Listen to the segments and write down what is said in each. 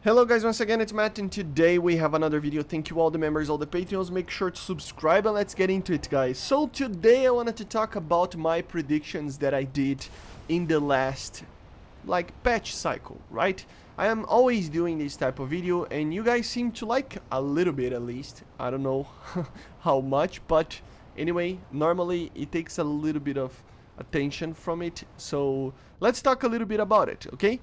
Hello guys, once again it's Matt, and today we have another video. Thank you all the members, all the Patreons. Make sure to subscribe and let's get into it, guys. So today I wanted to talk about my predictions that I did in the last patch cycle, right? I am always doing this type of video and you guys seem to like a little bit, at least. I don't know how much, but anyway, normally it takes a little bit of attention from it. So let's talk a little bit about it, okay?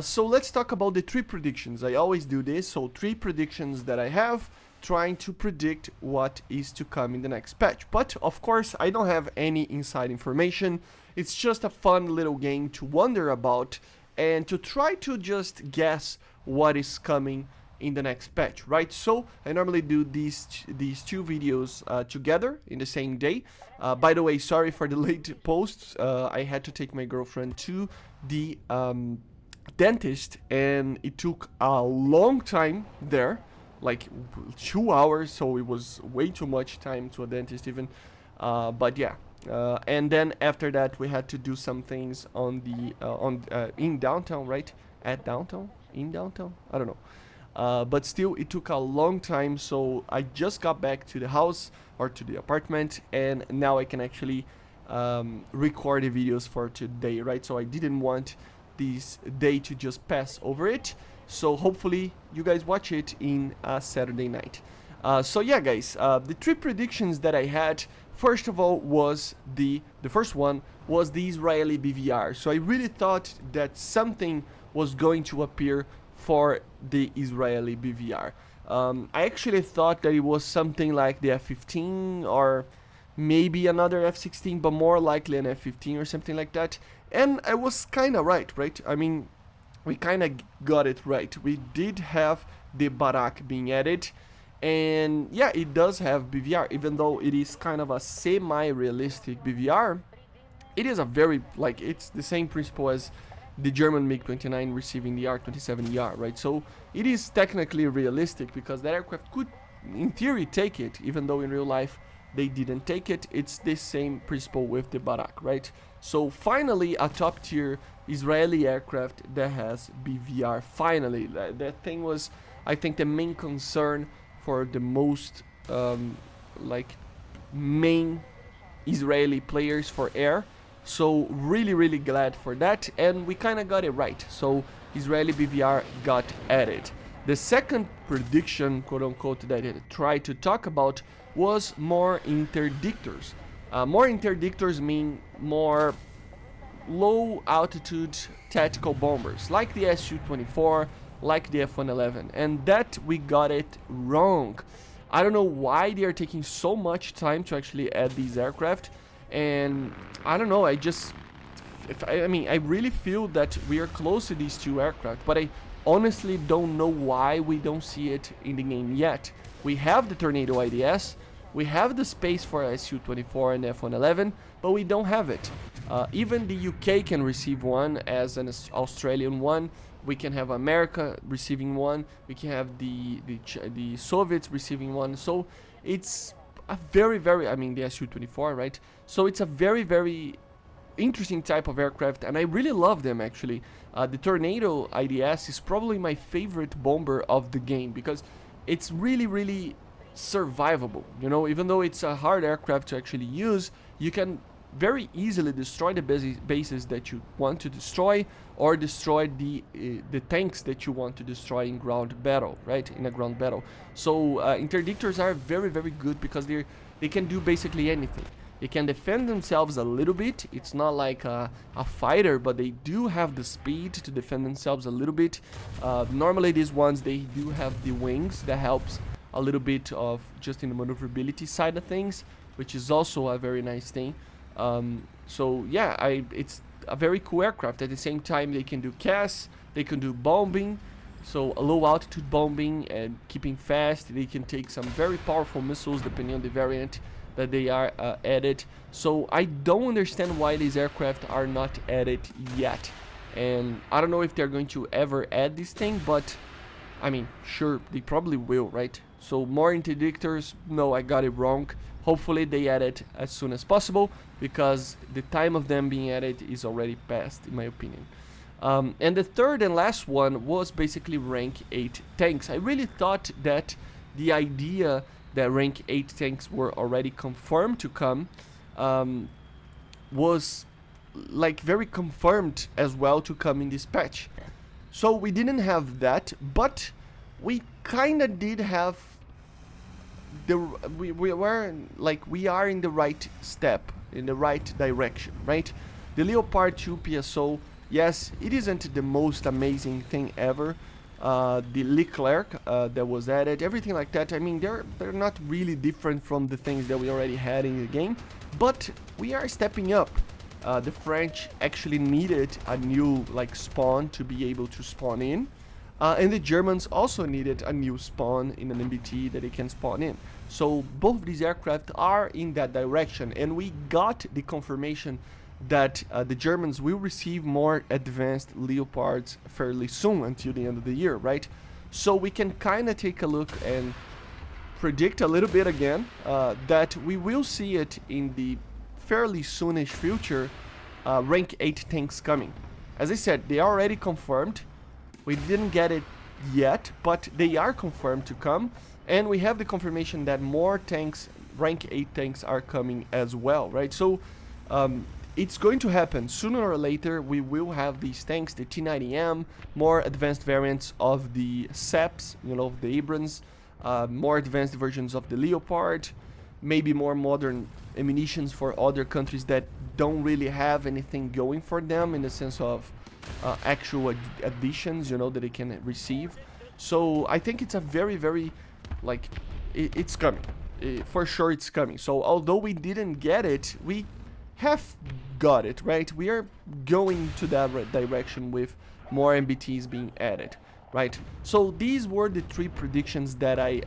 So let's talk about the 3 predictions. I always do this, so 3 predictions that I have, trying to predict what is to come in the next patch. But of course I don't have any inside information. It's just a fun little game to wonder about and to try to just guess what is coming in the next patch, right? So I normally do these 2 videos together in the same day. By the way, sorry for the late posts. I had to take my girlfriend to the dentist and it took a long time there, like 2 hours, so it was way too much time to a dentist even, but yeah, and then after that we had to do some things on the in downtown, right? At downtown, in downtown, I don't know, but still it took a long time. So I just got back to the house or to the apartment and now I can actually record the videos for today, right? So I didn't want this day to just pass over it, so hopefully you guys watch it in a Saturday night. So yeah guys, the 3 predictions that I had, first of all was the first one was the Israeli BVR. So I really thought that something was going to appear for the Israeli BVR. I actually thought that it was something like the F-15 or maybe another F-16, but more likely an F-15 or something like that. And I was kind of right? I mean, we kind of got it right. We did have the MatAWG being added, and yeah, it does have BVR, even though it is kind of a semi-realistic BVR. It is a very, it's the same principle as the German MiG-29 receiving the R-27ER, right? So it is technically realistic because that aircraft could, in theory, take it, even though in real life they didn't take it. It's the same principle with the MatAWG, right? So finally a top tier Israeli aircraft that has BVR. Finally, that thing was, I think, the main concern for the most main Israeli players for air. So really glad for that, and we kind of got it right. So Israeli BVR got added. The second prediction, quote unquote, that I tried to talk about was more interdictors. More interdictors mean more low altitude tactical bombers, like the Su-24, like the F-111, and that we got it wrong. I don't know why they are taking so much time to actually add these aircraft, and I don't know, I mean, I really feel that we are close to these 2 aircraft, but I honestly don't know why we don't see it in the game yet. We have the Tornado IDS, we have the space for Su-24 and F-111, but we don't have it. Even the UK can receive one as an Australian one. We can have America receiving one. We can have the Soviets receiving one. So it's a very, I mean, the Su-24, right? So it's a very interesting type of aircraft, and I really love them actually. The Tornado IDS is probably my favorite bomber of the game because it's really survivable, you know. Even though it's a hard aircraft to actually use, you can very easily destroy the bases that you want to destroy, or destroy the tanks that you want to destroy in ground battle, right? In a ground battle. So interdictors are very good because they can do basically anything. They can defend themselves a little bit. It's not like a fighter, but they do have the speed to defend themselves a little bit. Normally these ones, they do have the wings that helps a little bit of just in the maneuverability side of things, which is also a very nice thing. So yeah, it's a very cool aircraft. At the same time, they can do CAS, they can do bombing, so a low altitude bombing and keeping fast. They can take some very powerful missiles depending on the variant that they are added. So I don't understand why these aircraft are not added yet, and I don't know if they're going to ever add this thing, but I mean, sure, they probably will, right? So more interdictors, no, I got it wrong. Hopefully they add it as soon as possible because the time of them being added is already past, in my opinion. And the third and last one was basically rank 8 tanks. I really thought that the idea that rank 8 tanks were already confirmed to come was like very confirmed as well to come in this patch. So we didn't have that, but we kinda did have we are in the right step, in the right direction, right? The Leopard 2 PSO, yes, it isn't the most amazing thing ever. The Leclerc that was added, everything like that, I mean, they're not really different from the things that we already had in the game, but we are stepping up. The French actually needed a new like spawn to be able to spawn in, and the Germans also needed a new spawn in an MBT that they can spawn in. So both these aircraft are in that direction, and we got the confirmation that the Germans will receive more advanced Leopards fairly soon, until the end of the year, right? So we can kind of take a look and predict a little bit again that we will see it in the fairly soonish future, rank 8 tanks coming. As I said, they are already confirmed. We didn't get it yet, but they are confirmed to come, and we have the confirmation that more tanks, rank 8 tanks, are coming as well, right? So it's going to happen sooner or later. We will have these tanks, the T90M, more advanced variants of the SEPs, you know, the Abrams, more advanced versions of the Leopard, maybe more modern ammunitions for other countries that don't really have anything going for them in the sense of actual additions, you know, that they can receive. So I think it's a very, very, like, it's coming. For sure it's coming. So although we didn't get it, we have got it, right? We are going to that direction with more MBTs being added, right? So these were the 3 predictions that I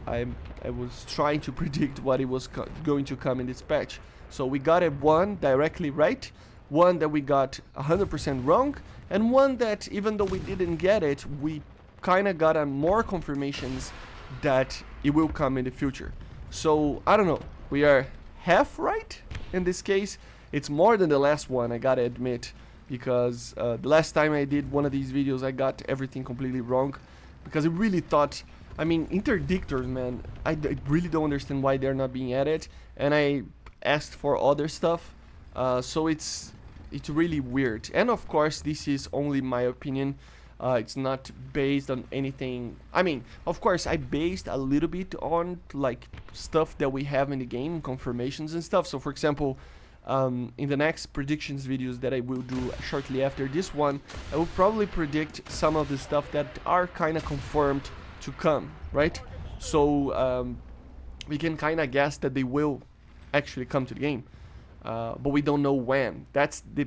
was trying to predict what it was going to come in this patch. So we got it, one directly right, one that we got 100% wrong, and one that, even though we didn't get it, we kind of got more confirmations that it will come in the future. So I don't know, we are half right in this case. It's more than the last one, I gotta admit, because the last time I did one of these videos I got everything completely wrong, because I really thought, I mean, interdictors, man, I really don't understand why they're not being added, and I asked for other stuff, so it's really weird. And of course this is only my opinion, it's not based on anything. I mean, of course I based a little bit on like stuff that we have in the game, confirmations and stuff. So for example, in the next predictions videos that I will do shortly after this one, I will probably predict some of the stuff that are kind of confirmed to come, right? So we can kind of guess that they will actually come to the game, but we don't know when. That's the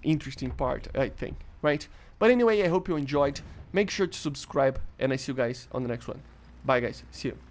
interesting part, I think, right? But anyway, I hope you enjoyed. Make sure to subscribe, and I see you guys on the next one. Bye guys, see you.